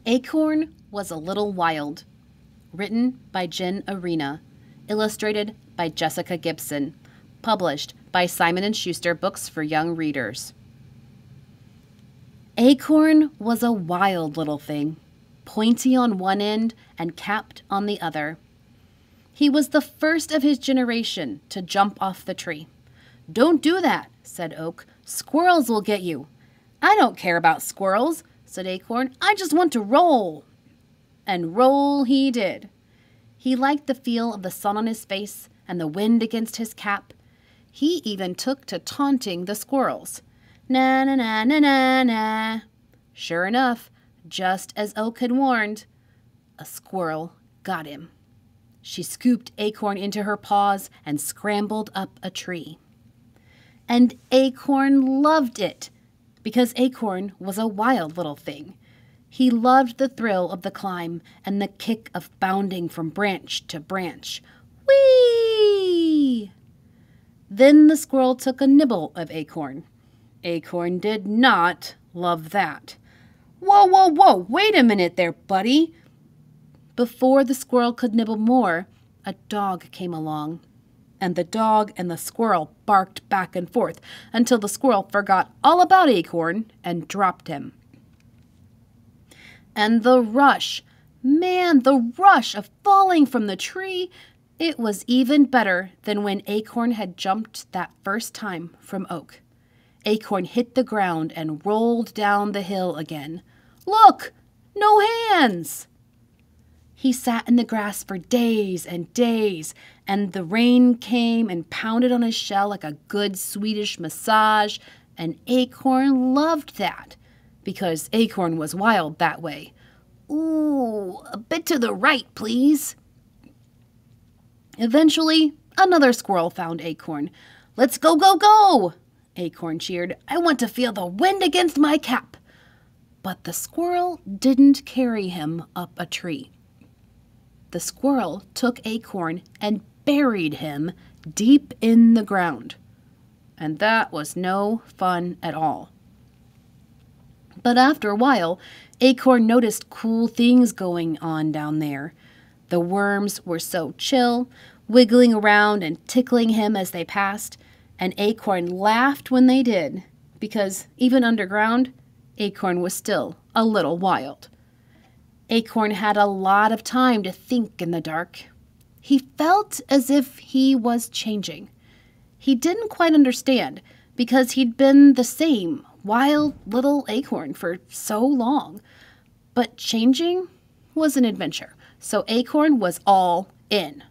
Acorn was a little wild. Written by Jen Arena. Illustrated by Jessica Gibson. Published by Simon & Schuster Books for Young Readers. Acorn was a wild little thing, pointy on one end and capped on the other. He was the first of his generation to jump off the tree. "Don't do that," said Oak. "Squirrels will get you." "I don't care about squirrels," said Acorn. "I just want to roll." And roll he did. He liked the feel of the sun on his face and the wind against his cap. He even took to taunting the squirrels. "Na na na na na na." Sure enough, just as Oak had warned, a squirrel got him. She scooped Acorn into her paws and scrambled up a tree. And Acorn loved it, because Acorn was a wild little thing. He loved the thrill of the climb and the kick of bounding from branch to branch. Whee! Then the squirrel took a nibble of Acorn. Acorn did not love that. "Whoa, whoa, whoa, wait a minute there, buddy." Before the squirrel could nibble more, a dog came along. And the dog and the squirrel barked back and forth until the squirrel forgot all about Acorn and dropped him. And the rush, the rush of falling from the tree, it was even better than when Acorn had jumped that first time from Oak. Acorn hit the ground and rolled down the hill again. "Look! No hands!" He sat in the grass for days and days, and the rain came and pounded on his shell like a good Swedish massage, and Acorn loved that, because Acorn was wild that way. "Ooh, a bit to the right, please." Eventually, another squirrel found Acorn. "Let's go, go, go!" Acorn cheered. "I want to feel the wind against my cap." But the squirrel didn't carry him up a tree. The squirrel took Acorn and buried him deep in the ground. And that was no fun at all. But after a while, Acorn noticed cool things going on down there. The worms were so chill, wiggling around and tickling him as they passed, and Acorn laughed when they did, because even underground, Acorn was still a little wild. Acorn had a lot of time to think in the dark. He felt as if he was changing. He didn't quite understand, because he'd been the same wild little Acorn for so long. But changing was an adventure, so Acorn was all in.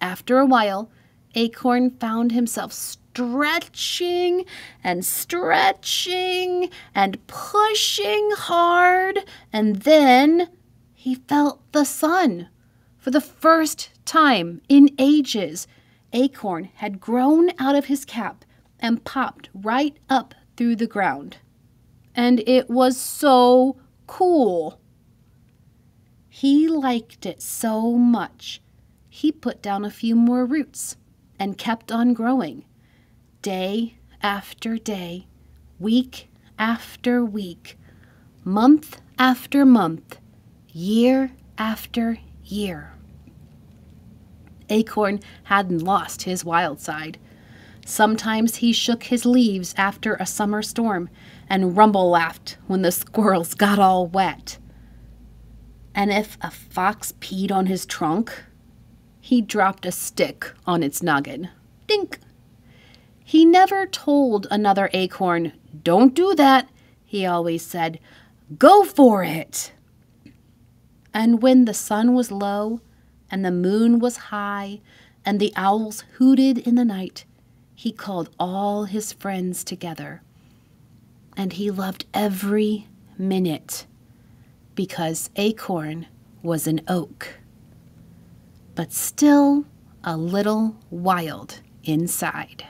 After a while, Acorn found himself stretching and stretching and pushing hard, and then he felt the sun. For the first time in ages, Acorn had grown out of his cap and popped right up through the ground. And it was so cool. He liked it so much, he put down a few more roots and kept on growing. Day after day, week after week, month after month, year after year. Acorn hadn't lost his wild side. Sometimes he shook his leaves after a summer storm and rumble laughed when the squirrels got all wet. And if a fox peed on his trunk, he dropped a stick on its noggin. Dink! He never told another acorn, "Don't do that." He always said, "Go for it." And when the sun was low and the moon was high and the owls hooted in the night, he called all his friends together. And he loved every minute, because Acorn was an oak, but still a little wild inside.